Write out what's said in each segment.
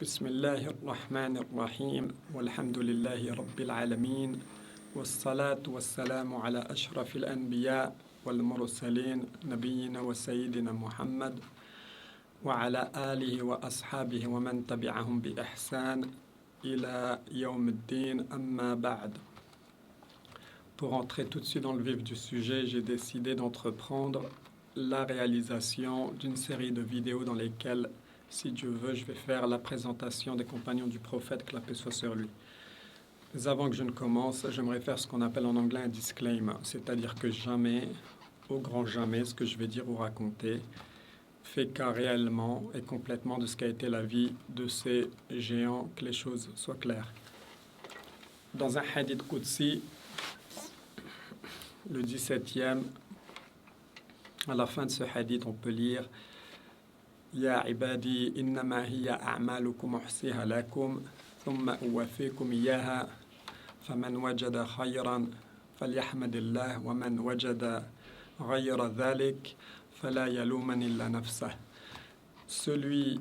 بسم الله الرحمن الرحيم والحمد لله رب العالمين والصلاة والسلام على أشرف الأنبياء والمرسلين نبينا وسيدنا محمد وعلى آله وأصحابه ومن تبعهم بإحسان إلى يوم الدين أما بعد. Pour entrer tout de suite dans le vif du sujet, j'ai décidé d'entreprendre la réalisation d'une série de vidéos dans lesquelles, si Dieu veut, je vais faire la présentation des compagnons du prophète, que la paix soit sur lui. Mais avant que je ne commence, j'aimerais faire ce qu'on appelle en anglais un disclaimer, c'est-à-dire que jamais, au grand jamais, ce que je vais dire ou raconter fait cas réellement et complètement de ce qu'a été la vie de ces géants, que les choses soient claires. Dans un hadith Qudsi, le 17e, à la fin de ce hadith, on peut lire Ya ibadi innama hiya a'malukum uhsiha lakum thumma uwafikum iyaha faman wajada khayran falyahmadillah wa man wajada ghayra dhalik fala yaluman illa nafsah. Celui,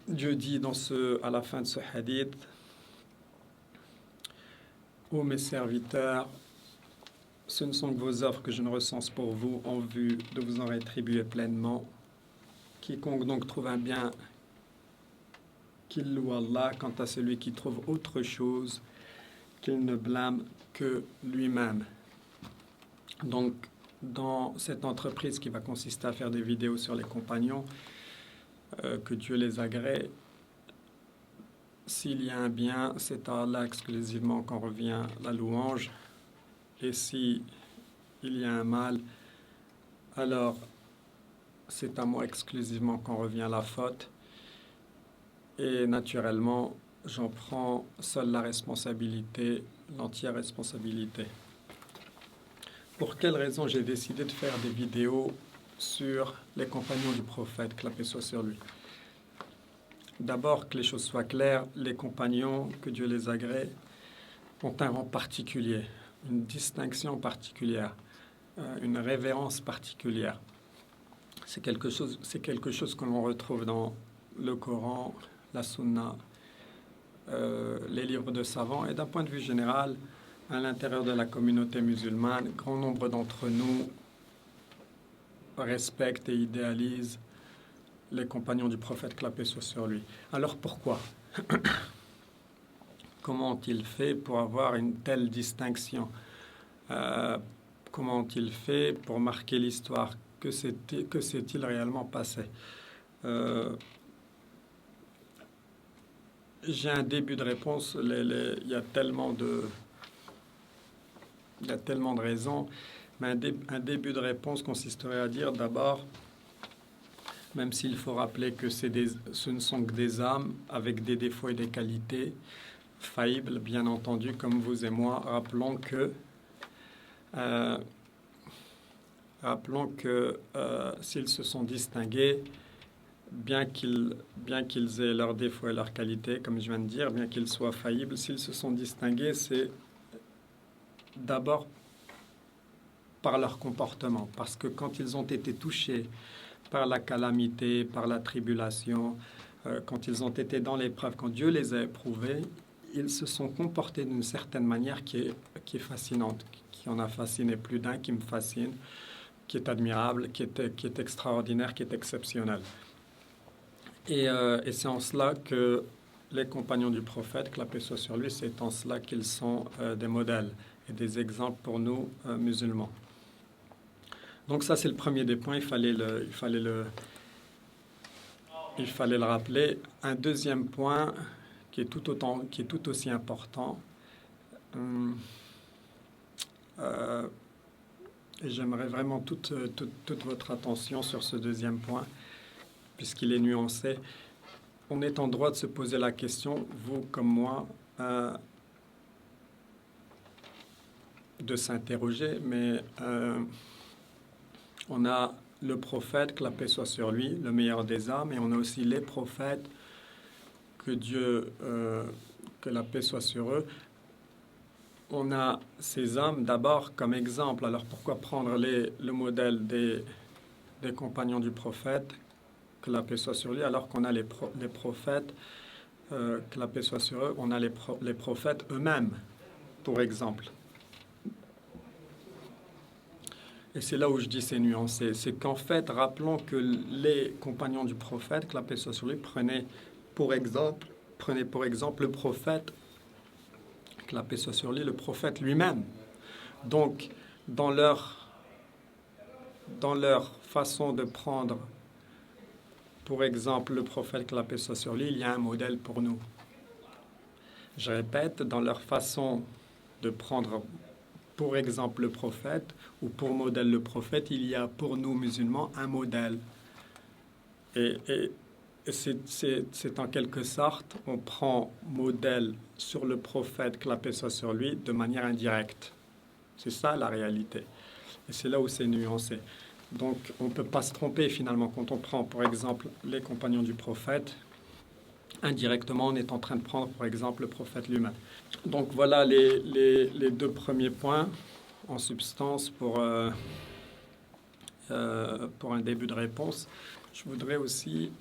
Dieu dit à la fin de ce hadith, ô mes serviteurs, ce ne sont que vos œuvres que je ne recense pour vous en vue de vous en rétribuer pleinement. Quiconque donc trouve un bien, qu'il loue Allah. Quant à celui qui trouve autre chose, qu'il ne blâme que lui-même. Donc, dans cette entreprise qui va consister à faire des vidéos sur les compagnons, que Dieu les agrée, s'il y a un bien, c'est à Allah exclusivement qu'en revient la louange. Et si il y a un mal, alors c'est à moi exclusivement qu'en revient la faute. Et naturellement, j'en prends seule la responsabilité, l'entière responsabilité. Pour quelle raison j'ai décidé de faire des vidéos sur les compagnons du prophète, que la paix soit sur lui? D'abord, que les choses soient claires, les compagnons, que Dieu les agrée, ont un rang particulier, une distinction particulière, une révérence particulière. C'est quelque chose que l'on retrouve dans le Coran, la Sunna, les livres de savants, et d'un point de vue général, à l'intérieur de la communauté musulmane, grand nombre d'entre nous respectent et idéalisent les compagnons du prophète, que la paix soit sur lui. Alors pourquoi? Comment ont-ils fait pour avoir une telle distinction? Comment ont-ils fait pour marquer l'histoire? Que s'est-il réellement passé? J'ai un début de réponse. Il y a tellement de raisons. Mais un début de réponse consisterait à dire d'abord, même s'il faut rappeler que ce ne sont que des âmes avec des défauts et des qualités faillibles, bien entendu, comme vous et moi, rappelons que s'ils se sont distingués, bien qu'ils aient leurs défauts et leurs qualités, comme je viens de dire, bien qu'ils soient faillibles, s'ils se sont distingués, c'est d'abord par leur comportement, parce que quand ils ont été touchés par la calamité, par la tribulation, quand ils ont été dans l'épreuve, quand Dieu les a éprouvés, ils se sont comportés d'une certaine manière qui est fascinante, qui en a fasciné plus d'un, qui me fascine, qui est admirable, qui est extraordinaire, qui est exceptionnel. Et c'est en cela que les compagnons du prophète, que la paix soit sur lui, c'est en cela qu'ils sont des modèles et des exemples pour nous musulmans. Donc ça, c'est le premier des points, il fallait le rappeler. Un deuxième point qui est tout aussi important, et j'aimerais vraiment toute votre attention sur ce deuxième point, puisqu'il est nuancé. On est en droit de se poser la question, vous comme moi, de s'interroger, mais on a le prophète, que la paix soit sur lui, le meilleur des âmes, et on a aussi les prophètes, que la paix soit sur eux. On a ces hommes d'abord comme exemple. Alors pourquoi prendre le modèle des compagnons du prophète, que la paix soit sur lui, alors qu'on a les prophètes, que la paix soit sur eux, on a les prophètes eux-mêmes, pour exemple. Et c'est là où je dis c'est nuancé. C'est qu'en fait, rappelons que les compagnons du prophète, que la paix soit sur lui, prenaient pour exemple le prophète, que la paix soit sur lui, le prophète lui-même. Donc, dans leur façon de prendre, pour exemple, le prophète, que la paix soit sur lui, il y a un modèle pour nous. Je répète, dans leur façon de prendre, pour exemple, le prophète, ou pour modèle le prophète, il y a pour nous musulmans un modèle. Et c'est en quelque sorte, on prend modèle sur le prophète, que la paix soit sur lui, de manière indirecte. C'est ça la réalité. Et c'est là où c'est nuancé. Donc on ne peut pas se tromper finalement quand on prend, par exemple, les compagnons du prophète. Indirectement, on est en train de prendre, par exemple, le prophète lui-même. Donc voilà les deux premiers points, en substance, pour un début de réponse. Je voudrais aussi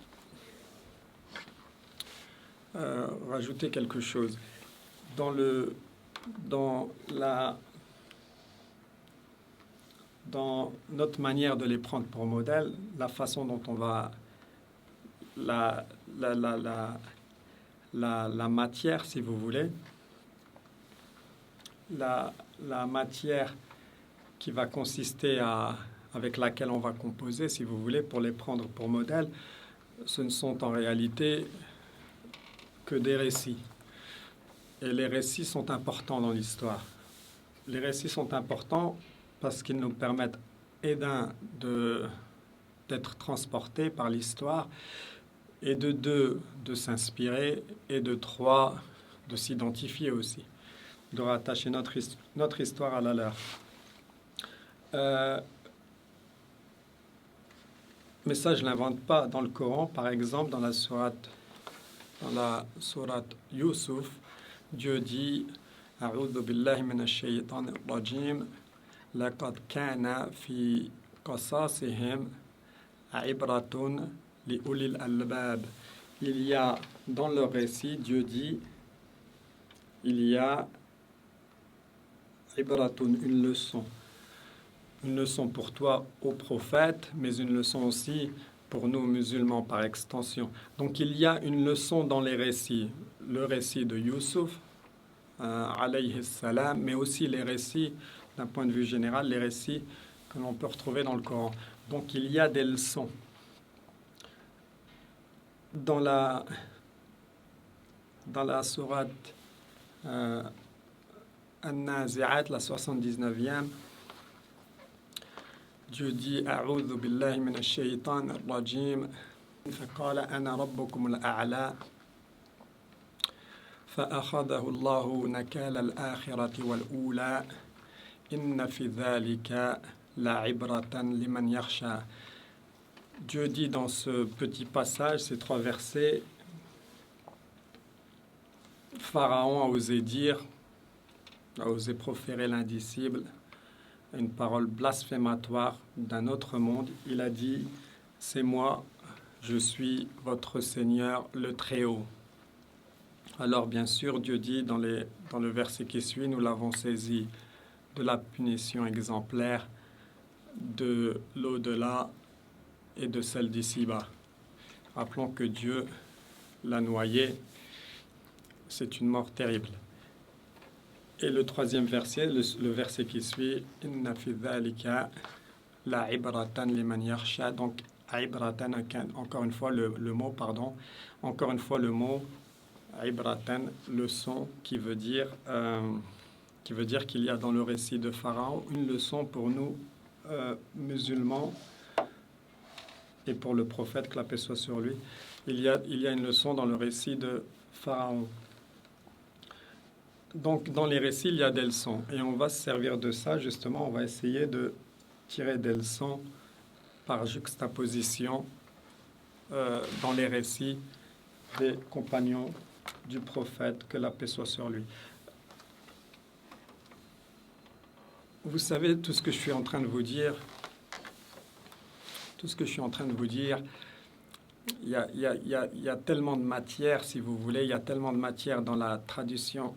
rajouter quelque chose. Dans notre manière de les prendre pour modèle, la façon dont on va la matière, si vous voulez, la matière qui va consister avec laquelle on va composer, si vous voulez, pour les prendre pour modèle, ce ne sont en réalité que des récits. Et les récits sont importants dans l'histoire. Les récits sont importants parce qu'ils nous permettent, d'être transportés par l'histoire, et de deux, de s'inspirer, et de trois, de s'identifier aussi, de rattacher notre histoire à la leur. Mais ça, je ne l'invente pas. Dans le Coran, par exemple, dans la sourate Yusuf, Dieu dit « A'udhu billahi minash shaytanir rajim, laqad kana fi qasasihim ibratun li ulil albab » Il y a, dans leur récit, Dieu dit, il y a ibratun, une leçon. Une leçon pour toi, ô prophète, mais une leçon aussi pour nous musulmans par extension. Donc il y a une leçon dans les récits. Le récit de Yusuf, alayhi salam, mais aussi les récits, d'un point de vue général, les récits que l'on peut retrouver dans le Coran. Donc il y a des leçons. Dans la sourate An-Nazi'at, la 79e, Dieu dit « A'udhu billahi minash shaytanir rajim, faqala ana rabbukum al-a'la, fa'akhadahu Allahu nakala al-akhirati wal-ula, inna fi dhalika la'ibratan liman yakhsha » Dieu dit dans ce petit passage, ces trois versets, Pharaon a osé dire, a osé proférer l'indicible, une parole blasphématoire d'un autre monde. Il a dit, c'est moi, je suis votre Seigneur, le Très-Haut. Alors bien sûr, Dieu dit dans le verset qui suit, nous l'avons saisi de la punition exemplaire de l'au-delà et de celle d'ici-bas. Rappelons que Dieu l'a noyé, c'est une mort terrible. Et le troisième verset, le verset qui suit, Inna fi dhalika la ibratan liman yakhsha. Donc, ibratan, encore une fois le mot, ibratan, leçon, qui veut dire qu'il y a dans le récit de Pharaon une leçon pour nous musulmans et pour le prophète, que la paix soit sur lui. Il y a une leçon dans le récit de Pharaon. Donc, dans les récits, il y a des leçons. Et on va se servir de ça, justement. On va essayer de tirer des leçons par juxtaposition dans les récits des compagnons du prophète, que la paix soit sur lui. Vous savez, tout ce que je suis en train de vous dire, il y a tellement de matière, si vous voulez, il y a tellement de matière dans la tradition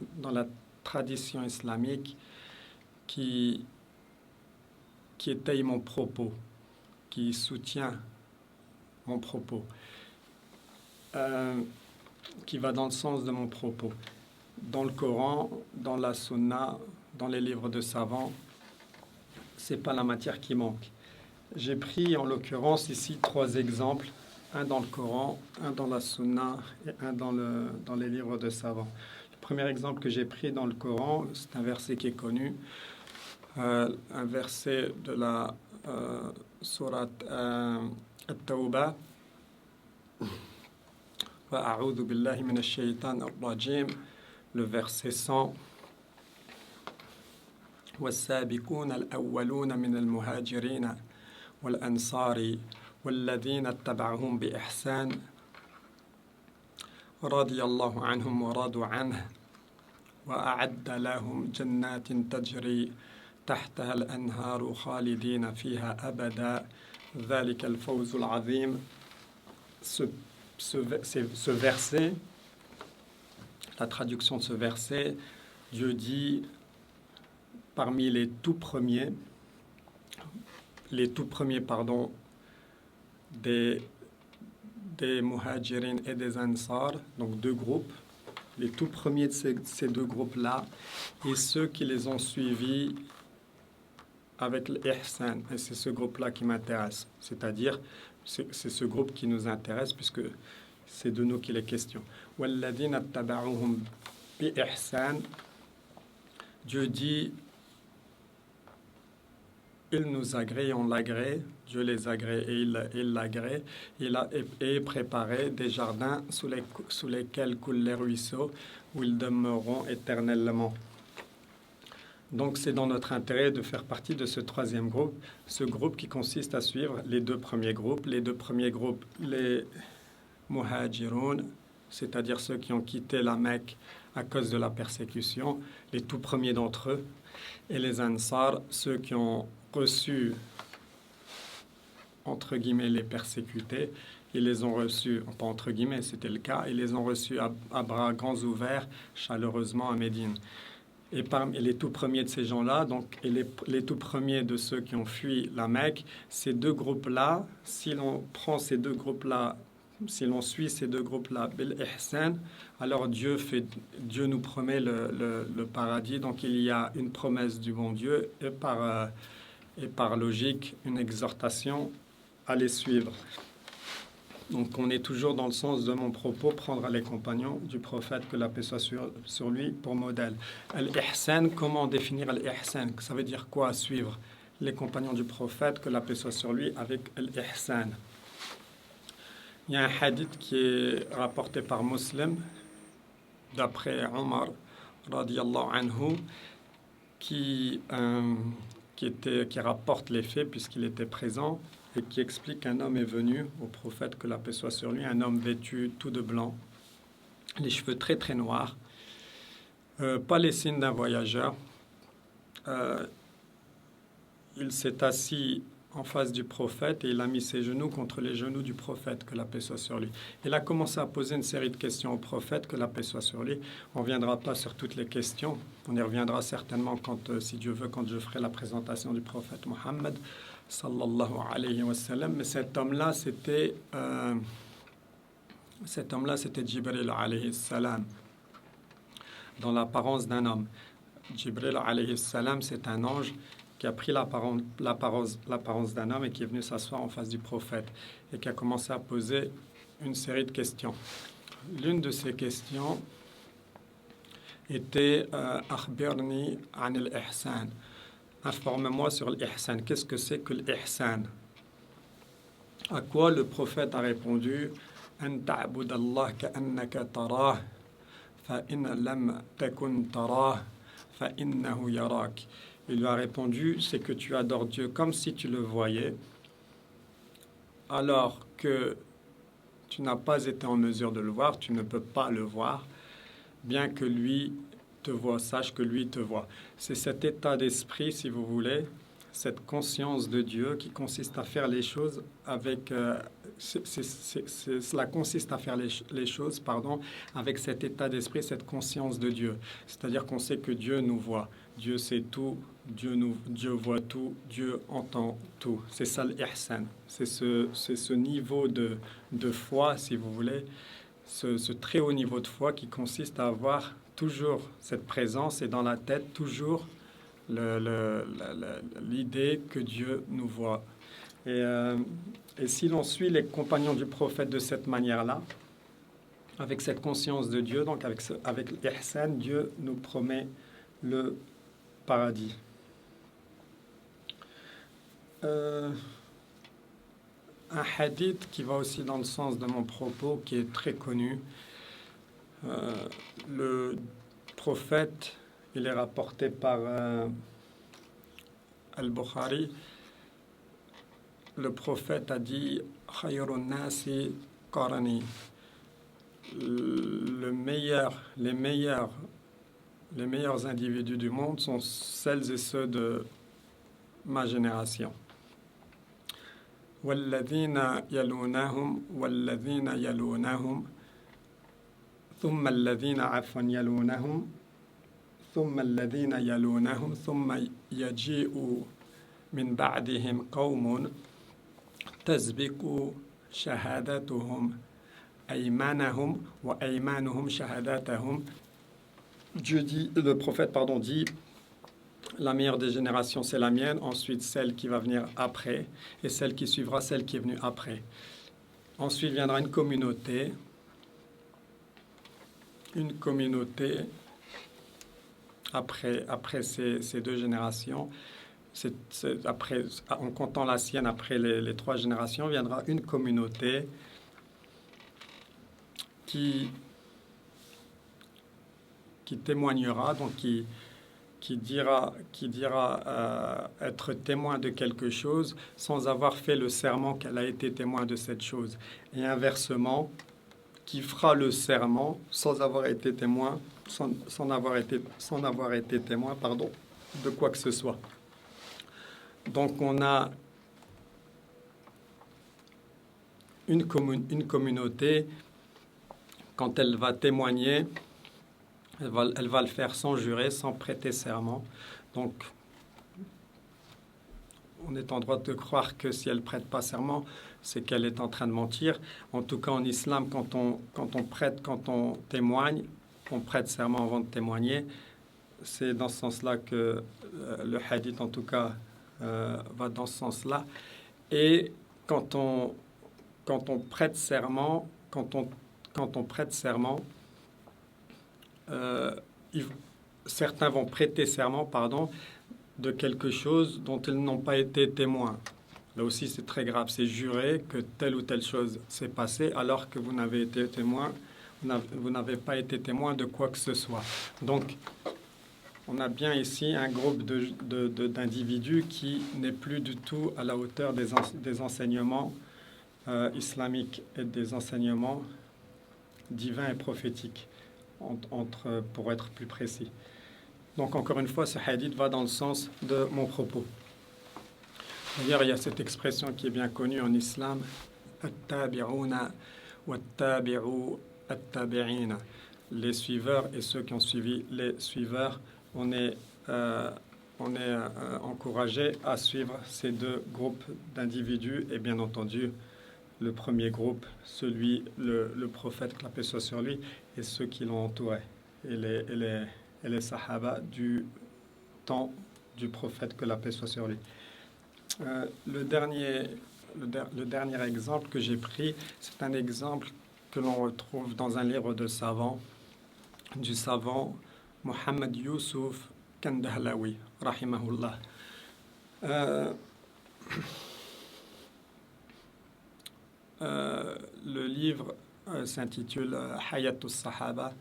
islamique qui, qui étaye mon propos, qui soutient mon propos, euh, qui va dans le sens de mon propos. Dans le Coran, dans la Sunna, dans les livres de savants, c'est pas la matière qui manque. J'ai pris en l'occurrence ici 3 exemples, un dans le Coran, un dans la Sunna et un dans les livres de savants. Le premier exemple que j'ai pris dans le Coran, c'est un verset qui est connu, un verset de la sourate At-Tawbah. وأعوذ بالله من الشيطان الرجيم, le verset 100. والسابقون الأولون من المهاجرين والأنصار والذين اتبعهم بإحسان رضي الله عنهم ورضوا عنه وأعد لهم جنات تجري تحتها الأنهار خالدين فيها أبدا ذلك الفوز العظيم. Ce verset, la traduction de ce verset, Dieu dit parmi les tout premiers des muhajirin et des ansar, donc 2 groupes, les tout premiers de ces 2 groupes-là, et ceux qui les ont suivis avec l'ihsan. Et c'est ce groupe-là qui m'intéresse, c'est-à-dire c'est ce groupe qui nous intéresse puisque c'est de nous qu'il est question. وَالَّذِينَ اتَّبَعُوهُمْ بِإِحْسَانٍ, Dieu dit il nous agrée, on l'agrée, Dieu les agrée et il l'agrée. Il a préparé des jardins sous lesquels coulent les ruisseaux, où ils demeureront éternellement. Donc c'est dans notre intérêt de faire partie de ce 3e groupe, ce groupe qui consiste à suivre les 2 premiers groupes. Les 2 premiers groupes, les muhajiroun, c'est-à-dire ceux qui ont quitté la Mecque à cause de la persécution, les tout premiers d'entre eux, et les ansar, ceux qui ont reçu, entre guillemets, les persécutés. Ils les ont reçus, pas entre guillemets, c'était le cas, ils les ont reçus à bras grands ouverts, chaleureusement à Médine. Et parmi les tout premiers de ces gens-là, donc, et les tout premiers de ceux qui ont fui la Mecque, ces 2 groupes-là, si l'on prend ces 2 groupes-là, si l'on suit ces 2 groupes-là, bil ihsan, alors Dieu nous promet le paradis. Donc il y a une promesse du bon Dieu et par logique une exhortation à les suivre. Donc on est toujours dans le sens de mon propos, prendre les compagnons du prophète, que la paix soit sur lui, pour modèle. Al-ihsan, comment définir al-ihsan? Ça veut dire quoi suivre les compagnons du prophète, que la paix soit sur lui, avec al-ihsan? Il y a un hadith qui est rapporté par Muslim, d'après Omar, radiyallahu anhu, qui rapporte les faits puisqu'il était présent, et qui explique qu'un homme est venu au prophète, que la paix soit sur lui, un homme vêtu tout de blanc, les cheveux très très noirs, pas les signes d'un voyageur. Il s'est assis en face du prophète et il a mis ses genoux contre les genoux du prophète, que la paix soit sur lui. Il a commencé à poser une série de questions au prophète, que la paix soit sur lui. On ne reviendra pas sur toutes les questions, on y reviendra certainement si Dieu veut, quand je ferai la présentation du prophète Mohammed sallallahu alayhi wa sallam. Mais cet homme-là, c'était Jibril alayhi salam, dans l'apparence d'un homme. Jibril alayhi salam, c'est un ange qui a pris l'apparence d'un homme et qui est venu s'asseoir en face du prophète et qui a commencé à poser une série de questions. L'une de ces questions était Akhbirni an al-ihsan. Informe-moi sur l'ihsan. Qu'est-ce que c'est que l'ihsan? À quoi le prophète a répondu: An ta'bud Allah ka'annaka tarah, fa in lam takun tarah, fa innahu yarak. Il lui a répondu: c'est que tu adores Dieu comme si tu le voyais, alors que tu n'as pas été en mesure de le voir, tu ne peux pas le voir, bien que lui te voit, sache que lui te voit. C'est cet état d'esprit, si vous voulez, cette conscience de Dieu qui consiste à faire les choses avec... cela consiste à faire les choses, avec cet état d'esprit, cette conscience de Dieu. C'est-à-dire qu'on sait que Dieu nous voit, Dieu sait tout, Dieu voit tout, Dieu entend tout. C'est ça l'ihsan. C'est ce niveau de foi, si vous voulez, ce très haut niveau de foi qui consiste à avoir toujours cette présence et dans la tête toujours l'idée que Dieu nous voit. Et si l'on suit les compagnons du prophète de cette manière-là, avec cette conscience de Dieu, donc avec l'ihsan, Dieu nous promet le paradis. Un hadith qui va aussi dans le sens de mon propos, qui est très connu. Le prophète, il est rapporté par Al-Bukhari. Le prophète a dit « Khayrun nasi qarani » les meilleurs individus du monde sont celles et ceux de ma génération. وَالَّذِينَ يَلُونَهُمْ وَالَّذِينَ يَلُونَهُمْ ثُمَّ الَّذِينَ عَفْوًا يَلُونَهُمْ ثُمَّ الَّذِينَ يَلُونَهُمْ ثُمَّ يَجِيءُ مِنْ بَعْدِهِمْ قَوْمٌ تَسْبِقُ شَهَادَتُهُمْ أَيْمَانَهُمْ وَأَيْمَانُهُمْ شَهَادَتَهُمْ. Le prophète dit, la meilleure des générations, c'est la mienne, ensuite celle qui va venir après, et celle qui suivra, celle qui est venue après. Ensuite viendra une communauté après ces deux générations. En comptant la sienne, après les trois générations, viendra une communauté qui témoignera, donc qui dira être témoin de quelque chose sans avoir fait le serment qu'elle a été témoin de cette chose. Et inversement, qui fera le serment sans avoir été témoin, sans avoir été témoin, de quoi que ce soit. Donc on a une communauté, quand elle va témoigner, elle va le faire sans jurer, sans prêter serment. Donc, on est en droit de croire que si elle ne prête pas serment, c'est qu'elle est en train de mentir. En tout cas, en islam, quand on témoigne, on prête serment avant de témoigner. C'est dans ce sens-là que le hadith, en tout cas, va dans ce sens-là. Et quand on prête serment, certains vont prêter serment, de quelque chose dont ils n'ont pas été témoins. Là aussi, c'est très grave. C'est jurer que telle ou telle chose s'est passée alors que vous n'avez été témoin, vous n'avez pas été témoin de quoi que ce soit. Donc, on a bien ici un groupe d'individus qui n'est plus du tout à la hauteur des enseignements islamiques et des enseignements divins et prophétiques. Pour être plus précis. Donc encore une fois, ce hadith va dans le sens de mon propos. D'ailleurs, il y a cette expression qui est bien connue en islam, at-tabi'una wat-tabi'u at-tabi'ina. Les suiveurs et ceux qui ont suivi les suiveurs, on est encouragé à suivre ces deux groupes d'individus et bien entendu le premier groupe, le prophète, que la paix soit sur lui, et ceux qui l'ont entouré, et les sahaba du temps du prophète, que la paix soit sur lui. Le dernier exemple que j'ai pris, c'est un exemple que l'on retrouve dans un livre du savant Mohammed Youssouf Kandahlawi, rahimahullah. Le livre s'intitule Hayatus Sahaba,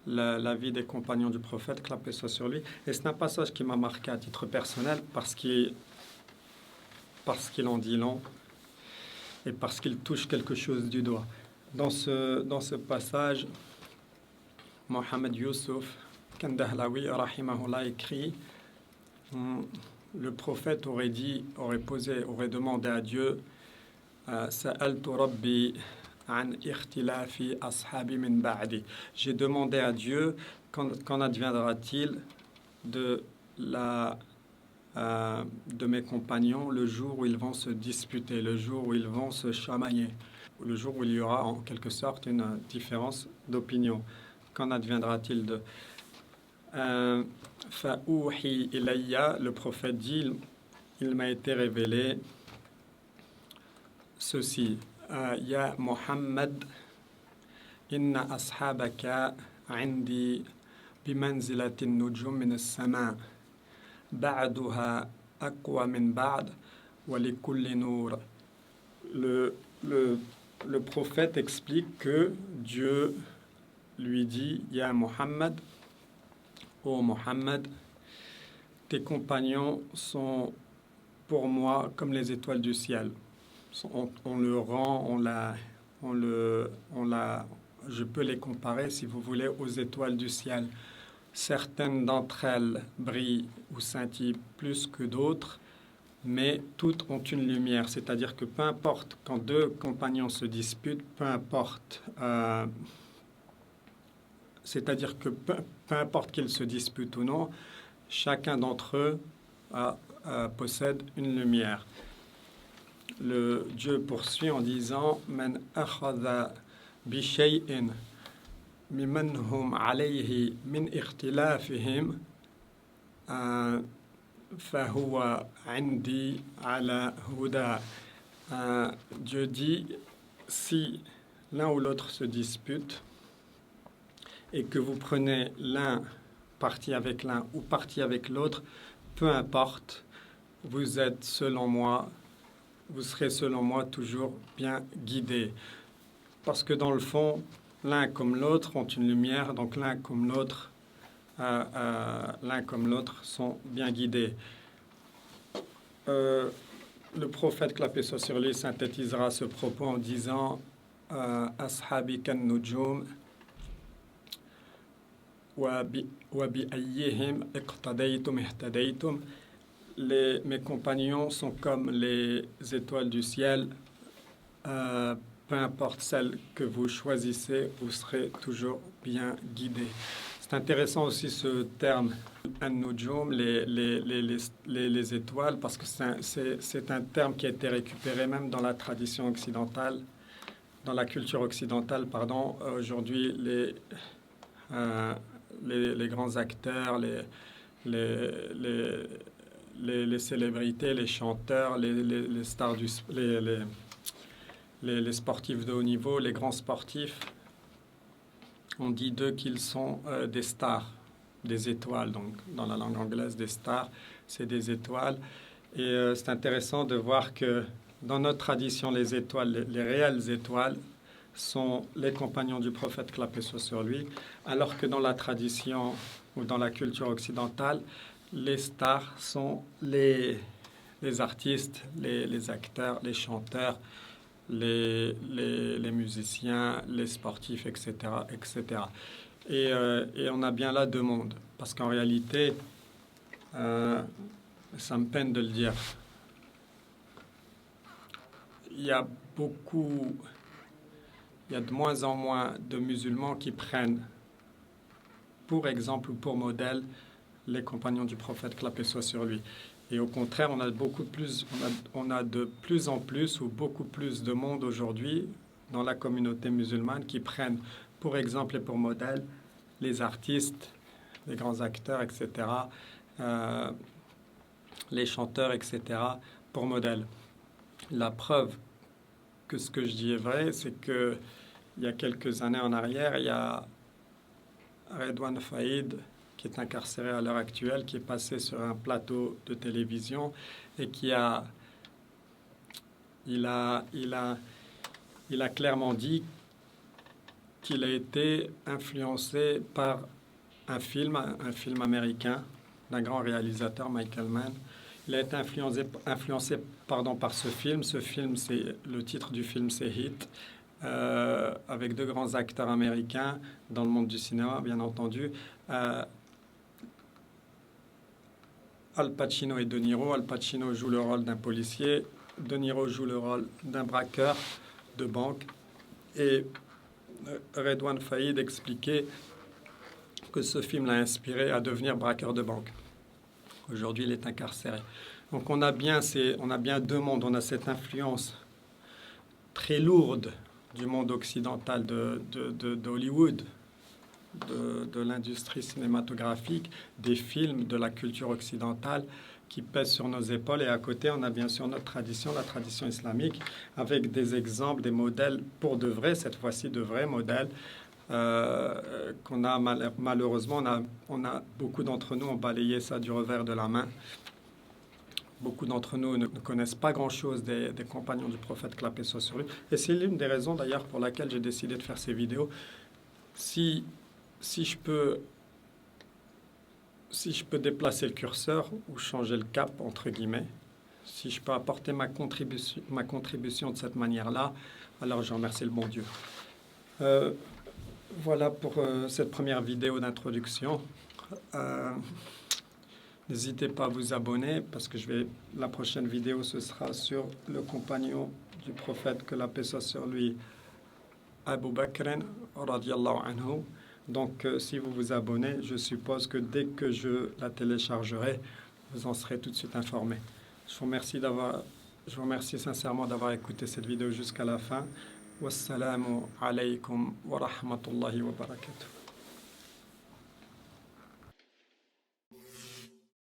la vie des compagnons du prophète, que la paix soit sur lui. Et c'est un passage qui m'a marqué à titre personnel parce qu'il en dit long et parce qu'il touche quelque chose du doigt. Dans ce passage, Mohammed Youssouf Kandahlawi, rahimahullah, écrit le prophète aurait demandé à Dieu Sa'altu Rabbi an ikhtilafi ashabi min ba'di. J'ai demandé à Dieu qu'en adviendra-t-il de mes compagnons le jour où ils vont se disputer, le jour où ils vont se chamailler, le jour où il y aura en quelque sorte une différence d'opinion. Qu'en adviendra-t-il de Fa'uhi ilayya, le prophète dit, il m'a été révélé ceci. Ya Muhammad, inna ashabaka indi bimanzilatin nujum min as-sama' ba'duha aqwa min ba'd wa likulli nur. Le prophète explique que Dieu lui dit Ya Muhammad, ô Muhammad, tes compagnons sont pour moi comme les étoiles du ciel. Je peux les comparer, si vous voulez, aux étoiles du ciel. Certaines d'entre elles brillent ou scintillent plus que d'autres, mais toutes ont une lumière. C'est-à-dire que peu importe, quand deux compagnons se disputent, peu importe, c'est-à-dire que peu importe qu'ils se disputent ou non, chacun d'entre eux possède une lumière. Le Dieu poursuit en disant Man akhadha bi shay'in mimman hum alayhi min ikhtilafihim fahuwa indi ala huda. Dieu dit si l'un ou l'autre se dispute et que vous prenez l'un parti avec l'un ou parti avec l'autre, peu importe, vous serez selon moi toujours bien guidés. Parce que dans le fond, l'un comme l'autre ont une lumière, donc l'un comme l'autre sont bien guidés. Le prophète, que la paix soit sur lui, synthétisera ce propos en disant Ashabi kan nujum wa bi ayyihim iqtadaytum ihtadaytum. Mes compagnons sont comme les étoiles du ciel. Peu importe celle que vous choisissez, vous serez toujours bien guidé. C'est intéressant aussi ce terme an-nujum, les étoiles, parce que c'est un terme qui a été récupéré même dans la tradition occidentale, dans la culture occidentale, pardon. Aujourd'hui, les grands acteurs, les célébrités, les chanteurs, les stars les sportifs de haut niveau, les grands sportifs, on dit d'eux qu'ils sont des stars, des étoiles. Donc, dans la langue anglaise, des stars, c'est des étoiles. Et c'est intéressant de voir que dans notre tradition, les étoiles, les réelles étoiles, sont les compagnons du prophète, que la paix soit sur lui, alors que dans la tradition ou dans la culture occidentale, les stars sont les artistes, les acteurs, les chanteurs, les musiciens, les sportifs, etc. etc. Et on a bien là deux mondes, parce qu'en réalité, ça me peine de le dire, il y a de moins en moins de musulmans qui prennent pour exemple ou pour modèle les compagnons du prophète, que la paix soit sur lui. Et au contraire, on a de plus en plus ou beaucoup plus de monde aujourd'hui dans la communauté musulmane qui prennent pour exemple et pour modèle les artistes, les grands acteurs, etc., les chanteurs, etc., pour modèle. La preuve que ce que je dis est vrai, c'est que il y a quelques années en arrière, il y a Redouane Faïd, qui est incarcéré à l'heure actuelle, qui est passé sur un plateau de télévision et il a clairement dit qu'il a été influencé par un film américain d'un grand réalisateur, Michael Mann. Il a été influencé par ce film. Ce film, le titre du film, c'est Hit, avec deux grands acteurs américains dans le monde du cinéma, bien entendu. Al Pacino et De Niro. Al Pacino joue le rôle d'un policier, De Niro joue le rôle d'un braqueur de banque. Et Redouane Faïd expliquait que ce film l'a inspiré à devenir braqueur de banque. Aujourd'hui, il est incarcéré. Donc on a bien deux mondes. On a cette influence très lourde du monde occidental d'Hollywood, de l'industrie cinématographique, des films, de la culture occidentale qui pèse sur nos épaules. Et à côté, on a bien sûr notre tradition, la tradition islamique, avec des exemples, des modèles pour de vrai, cette fois-ci de vrais modèles, qu'on a malheureusement, on a beaucoup d'entre nous ont balayé ça du revers de la main. Beaucoup d'entre nous ne connaissent pas grand-chose des compagnons du prophète, que la paix soit sur lui. Et c'est l'une des raisons d'ailleurs pour laquelle j'ai décidé de faire ces vidéos. Si je peux déplacer le curseur ou changer le cap, entre guillemets, si je peux apporter ma contribution de cette manière-là, alors je remercie le bon Dieu. Voilà pour cette première vidéo d'introduction. N'hésitez pas à vous abonner parce que la prochaine vidéo, ce sera sur le compagnon du prophète, que la paix soit sur lui, Abu Bakr, radiyallahu anhu. Donc, si vous vous abonnez, je suppose que dès que je la téléchargerai, vous en serez tout de suite informé. Je vous remercie sincèrement d'avoir écouté cette vidéo jusqu'à la fin. Wassalamu alaykum wa rahmatullahi wa barakatuh.